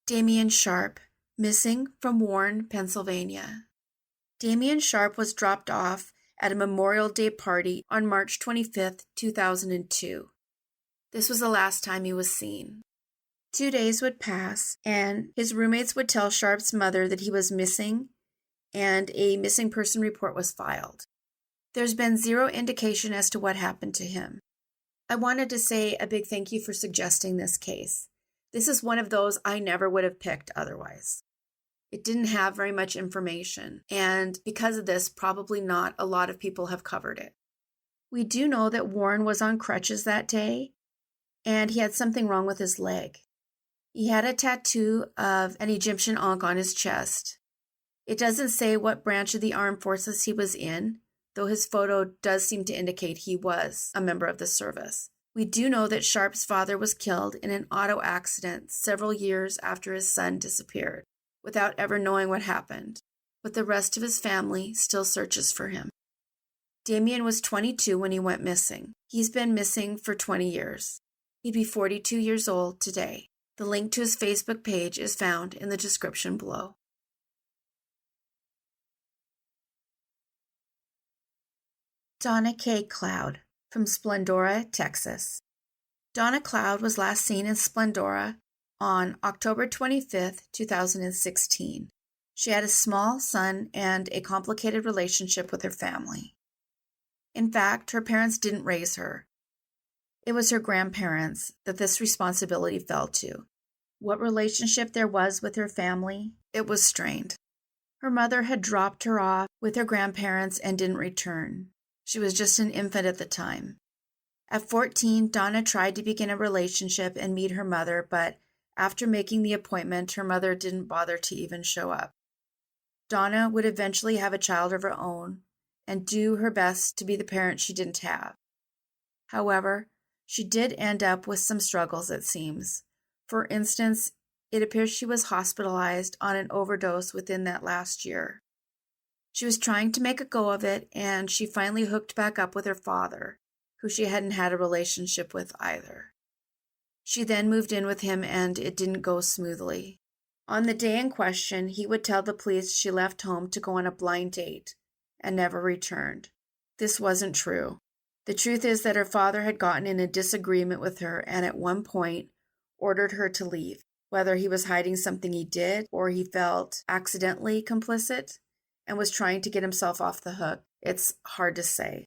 Damien Sharpe, missing from Warren, Pennsylvania. Damien Sharpe was dropped off at a Memorial Day party on March 25, 2002. This was the last time he was seen. 2 days would pass, and his roommates would tell Sharpe's mother that he was missing, and a missing person report was filed. There's been zero indication as to what happened to him. I wanted to say a big thank you for suggesting this case. This is one of those I never would have picked otherwise. It didn't have very much information, and because of this, probably not a lot of people have covered it. We do know that Warren was on crutches that day, and he had something wrong with his leg. He had a tattoo of an Egyptian ankh on his chest. It doesn't say what branch of the armed forces he was in, though his photo does seem to indicate he was a member of the service. We do know that Sharpe's father was killed in an auto accident several years after his son disappeared, without ever knowing what happened, but the rest of his family still searches for him. Damien was 22 when he went missing. He's been missing for 20 years. He'd be 42 years old today. The link to his Facebook page is found in the description below. Donna Kay Cloud from Splendora, Texas. Donna Cloud was last seen in Splendora on October 25, 2016. She had a small son and a complicated relationship with her family. In fact, her parents didn't raise her. It was her grandparents that this responsibility fell to. What relationship there was with her family, it was strained. Her mother had dropped her off with her grandparents and didn't return. She was just an infant at the time. At 14, Donna tried to begin a relationship and meet her mother, but after making the appointment, her mother didn't bother to even show up. Donna would eventually have a child of her own and do her best to be the parent she didn't have. However, she did end up with some struggles, it seems. For instance, it appears she was hospitalized on an overdose within that last year. She was trying to make a go of it, and she finally hooked back up with her father, who she hadn't had a relationship with either. She then moved in with him, and it didn't go smoothly. On the day in question, he would tell the police she left home to go on a blind date and never returned. This wasn't true. The truth is that her father had gotten in a disagreement with her and at one point ordered her to leave. Whether he was hiding something he did or he felt accidentally complicit and was trying to get himself off the hook, it's hard to say.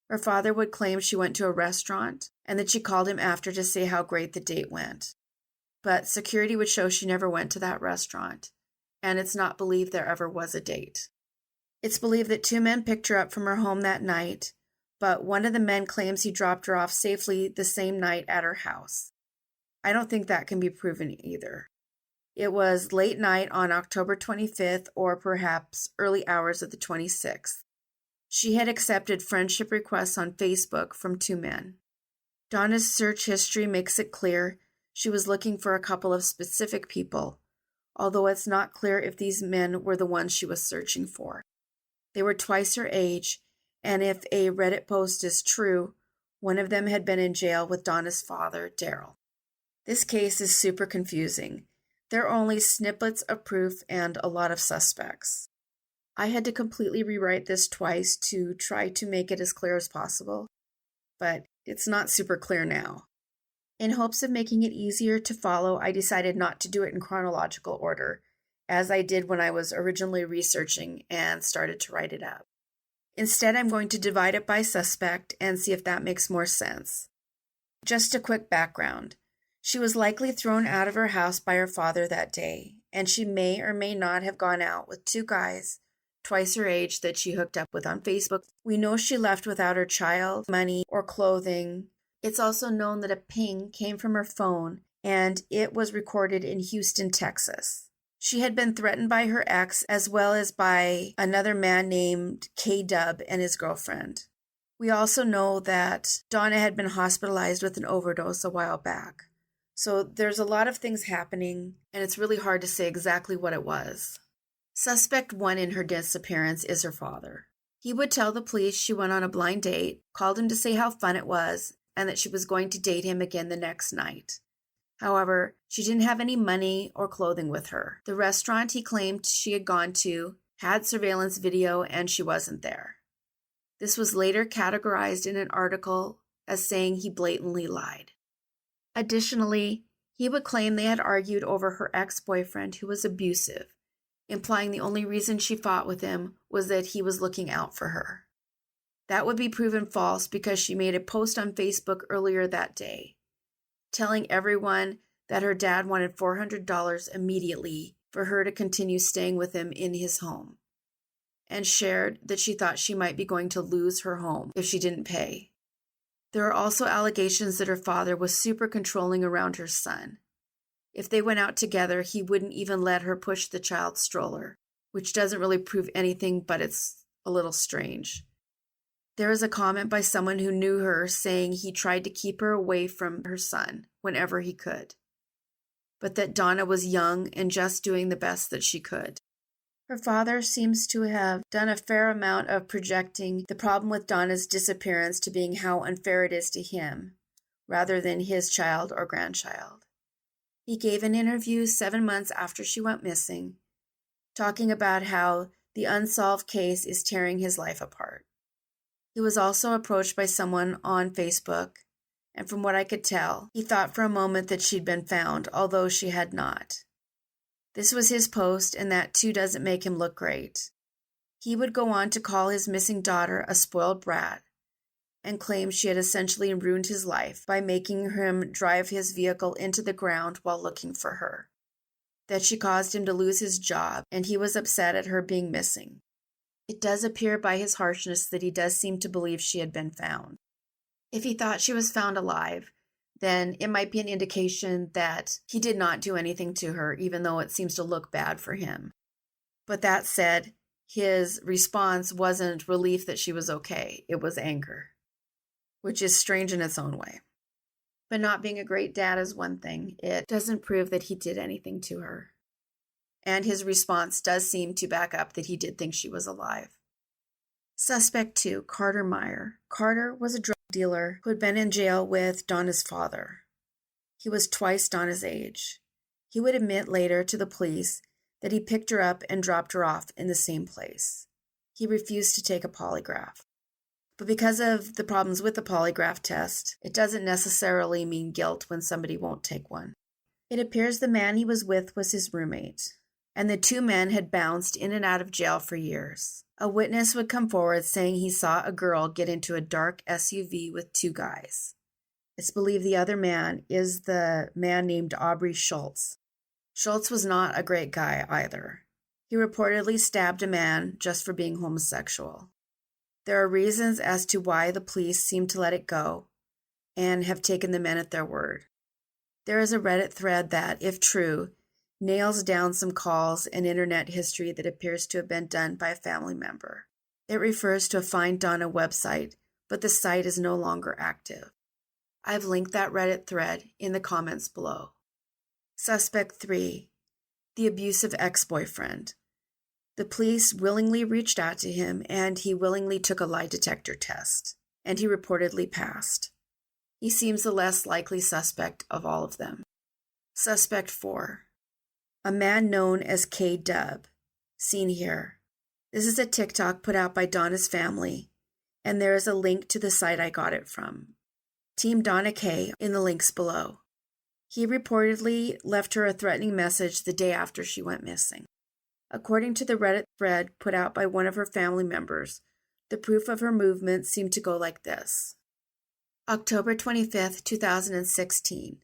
Her father would claim she went to a restaurant and that she called him after to say how great the date went. But security would show she never went to that restaurant, and it's not believed there ever was a date. It's believed that 2 men picked her up from her home that night, but one of the men claims he dropped her off safely the same night at her house. I don't think that can be proven either. It was late night on October 25th or perhaps early hours of the 26th. She had accepted friendship requests on Facebook from 2 men. Donna's search history makes it clear she was looking for a couple of specific people, although it's not clear if these men were the ones she was searching for. They were twice her age, and if a Reddit post is true, one of them had been in jail with Donna's father, Daryl. This case is super confusing. There are only snippets of proof and a lot of suspects. I had to completely rewrite this twice to try to make it as clear as possible, but it's not super clear now. In hopes of making it easier to follow, I decided not to do it in chronological order, as I did when I was originally researching and started to write it up. Instead, I'm going to divide it by suspect and see if that makes more sense. Just a quick background. She was likely thrown out of her house by her father that day, and she may or may not have gone out with 2 guys, twice her age, that she hooked up with on Facebook. We know she left without her child, money, or clothing. It's also known that a ping came from her phone, and it was recorded in Houston, Texas. She had been threatened by her ex as well as by another man named K-Dub and his girlfriend. We also know that Donna had been hospitalized with an overdose a while back. So there's a lot of things happening, and it's really hard to say exactly what it was. Suspect 1 in her disappearance is her father. He would tell the police she went on a blind date, called him to say how fun it was, and that she was going to date him again the next night. However, she didn't have any money or clothing with her. The restaurant he claimed she had gone to had surveillance video and she wasn't there. This was later categorized in an article as saying he blatantly lied. Additionally, he would claim they had argued over her ex-boyfriend who was abusive, implying the only reason she fought with him was that he was looking out for her. That would be proven false because she made a post on Facebook earlier that day, telling everyone that her dad wanted $400 immediately for her to continue staying with him in his home, and shared that she thought she might be going to lose her home if she didn't pay. There are also allegations that her father was super controlling around her son. If they went out together, he wouldn't even let her push the child's stroller, which doesn't really prove anything, but it's a little strange. There is a comment by someone who knew her saying he tried to keep her away from her son whenever he could, but that Donna was young and just doing the best that she could. Her father seems to have done a fair amount of projecting the problem with Donna's disappearance to being how unfair it is to him, rather than his child or grandchild. He gave an interview 7 months after she went missing, talking about how the unsolved case is tearing his life apart. He was also approached by someone on Facebook, and from what I could tell, he thought for a moment that she'd been found, although she had not. This was his post, and that too doesn't make him look great. He would go on to call his missing daughter a spoiled brat, and claim she had essentially ruined his life by making him drive his vehicle into the ground while looking for her, that she caused him to lose his job, and he was upset at her being missing. It does appear by his harshness that he does seem to believe she had been found. If he thought she was found alive, then it might be an indication that he did not do anything to her, even though it seems to look bad for him. But that said, his response wasn't relief that she was okay, it was anger, which is strange in its own way. But not being a great dad is one thing. It doesn't prove that he did anything to her. And his response does seem to back up that he did think she was alive. Suspect 2, Carter Meyer. Carter was a drug dealer who had been in jail with Donna's father. He was twice Donna's age. He would admit later to the police that he picked her up and dropped her off in the same place. He refused to take a polygraph. But because of the problems with the polygraph test, it doesn't necessarily mean guilt when somebody won't take one. It appears the man he was with was his roommate, and the two men had bounced in and out of jail for years. A witness would come forward saying he saw a girl get into a dark SUV with two guys. It's believed the other man is the man named Aubrey Schultz. Schultz was not a great guy either. He reportedly stabbed a man just for being homosexual. There are reasons as to why the police seem to let it go and have taken the men at their word. There is a Reddit thread that, if true, nails down some calls and internet history that appears to have been done by a family member. It refers to a Find Donna website, but the site is no longer active. I've linked that Reddit thread in the comments below. Suspect 3, the abusive ex-boyfriend. The police willingly reached out to him, and he willingly took a lie detector test, and he reportedly passed. He seems the less likely suspect of all of them. Suspect 4, a man known as K-Dub, seen here. This is a TikTok put out by Donna's family, and there is a link to the site I got it from. Team Donna Kay in the links below. He reportedly left her a threatening message the day after she went missing. According to the Reddit thread put out by one of her family members, the proof of her movement seemed to go like this. October 25th, 2016.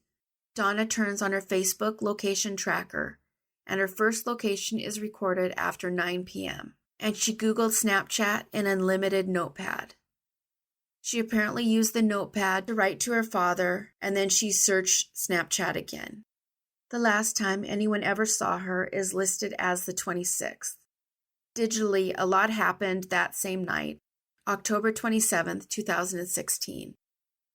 Donna turns on her Facebook location tracker, and her first location is recorded after 9 p.m., and she Googled Snapchat and Unlimited Notepad. She apparently used the notepad to write to her father, and then she searched Snapchat again. The last time anyone ever saw her is listed as the 26th. Digitally, a lot happened that same night, October 27th, 2016.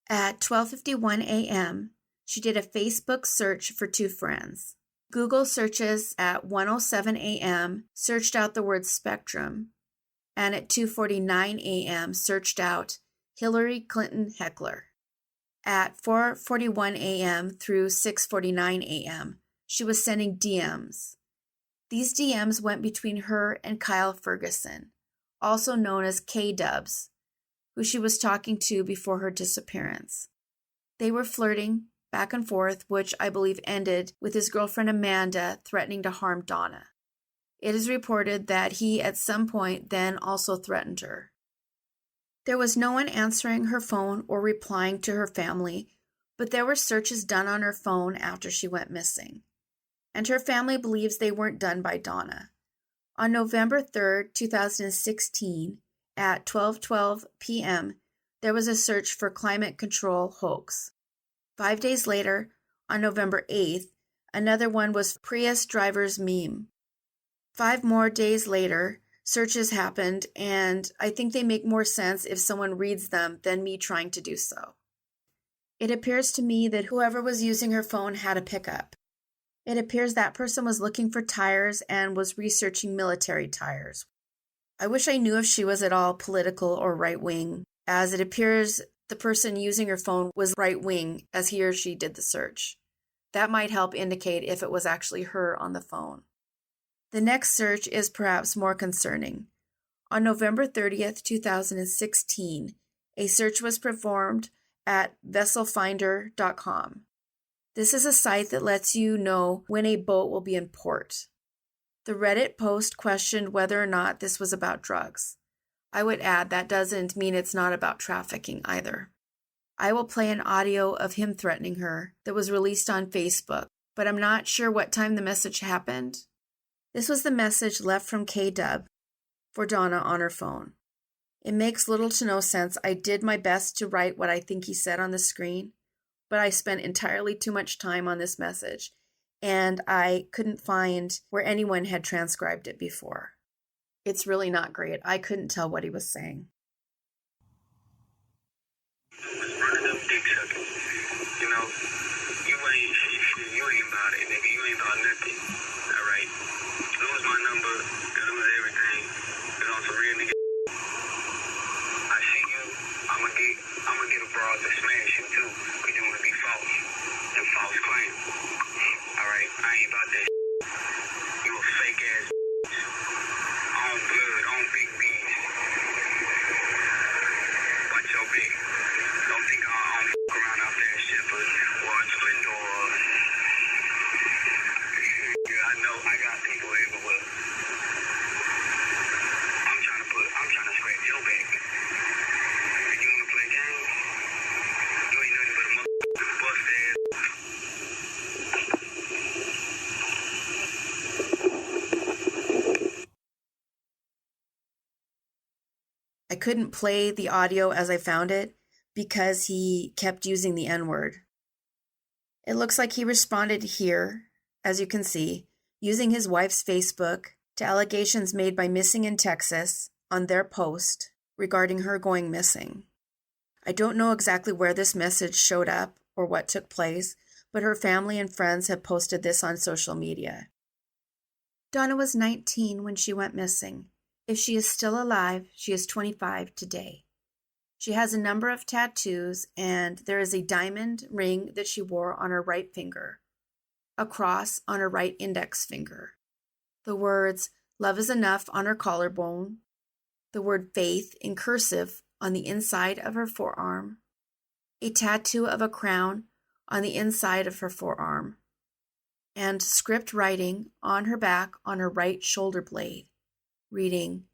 At 12:51 a.m., she did a Facebook search for two friends. Google searches at 1:07 a.m. searched out the word spectrum, and at 2:49 a.m. searched out Hillary Clinton heckler. At 4:41 a.m. through 6:49 a.m., she was sending DMs. These DMs went between her and Kyle Ferguson, also known as K-Dubs, who she was talking to before her disappearance. They were flirting back and forth, which I believe ended with his girlfriend Amanda threatening to harm Donna. It is reported that he at some point then also threatened her. There was no one answering her phone or replying to her family, but there were searches done on her phone after she went missing. And her family believes they weren't done by Donna. On November 3rd, 2016, at 12:12 p.m., there was a search for climate control hoax. 5 days later, on November 8th, another one was Prius driver's meme. 5 more days later, searches happened, and I think they make more sense if someone reads them than me trying to do so. It appears to me that whoever was using her phone had a pickup. It appears that person was looking for tires and was researching military tires. I wish I knew if she was at all political or right-wing, as it appears the person using her phone was right-wing as he or she did the search. That might help indicate if it was actually her on the phone. The next search is perhaps more concerning. On November 30th, 2016, a search was performed at vesselfinder.com. This is a site that lets you know when a boat will be in port. The Reddit post questioned whether or not this was about drugs. I would add that doesn't mean it's not about trafficking either. I will play an audio of him threatening her that was released on Facebook, but I'm not sure what time the message happened. This was the message left from K-Dub for Donna on her phone. It makes little to no sense. I did my best to write what I think he said on the screen, but I spent entirely too much time on this message, and I couldn't find where anyone had transcribed it before. It's really not great. I couldn't tell what he was saying. Running them dick suckers. You know, you ain't about it, nigga. You ain't about nothing. Alright? Lose my number, lose everything. It's on some real nigga. I see you, I'ma get a broad to smash you too. Cause you wanna be false. And false claim. Alright, I ain't about that. You a fake ass. On blood, on big bees. Watch your big. Don't think I'm around out there and shit, but watch Splendor. I know I got people everywhere. I'm trying to scratch your back. And you wanna play games? You ain't nothing but a motherfucking bust ass. I couldn't play the audio as I found it because he kept using the N-word. It looks like he responded here, as you can see, using his wife's Facebook to allegations made by Missing in Texas on their post regarding her going missing. I don't know exactly where this message showed up or what took place, but her family and friends have posted this on social media. Donna was 19 when she went missing. If she is still alive, she is 25 today. She has a number of tattoos, and there is a diamond ring that she wore on her right finger, a cross on her right index finger, the words "Love is enough" on her collarbone, the word "faith" in cursive on the inside of her forearm, a tattoo of a crown on the inside of her forearm, and script writing on her back on her right shoulder blade, reading,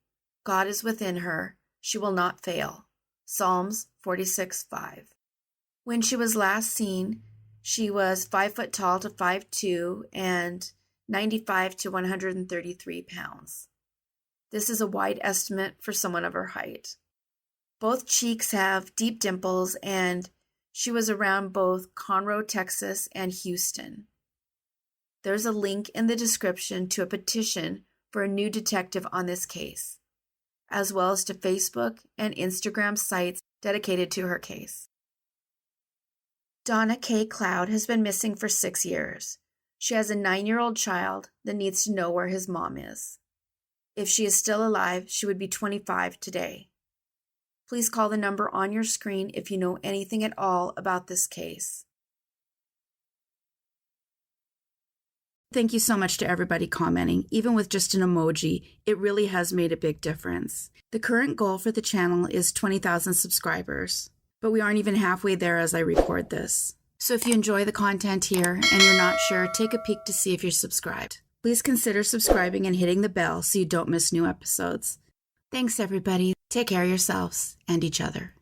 "God is within her, she will not fail." Psalms 46:5. When she was last seen, she was 5 foot tall to 5'2" and 95 to 133 pounds. This is a wide estimate for someone of her height. Both cheeks have deep dimples, and she was around both Conroe, Texas, and Houston. There's a link in the description to a petition for a new detective on this case, as well as to Facebook and Instagram sites dedicated to her case. Donna Kay Cloud has been missing for 6 years. She has a 9-year-old child that needs to know where his mom is. If she is still alive, she would be 25 today. Please call the number on your screen if you know anything at all about this case. Thank you so much to everybody commenting. Even with just an emoji, it really has made a big difference. The current goal for the channel is 20,000 subscribers, but we aren't even halfway there as I record this. So if you enjoy the content here and you're not sure, take a peek to see if you're subscribed. Please consider subscribing and hitting the bell so you don't miss new episodes. Thanks everybody. Take care of yourselves and each other.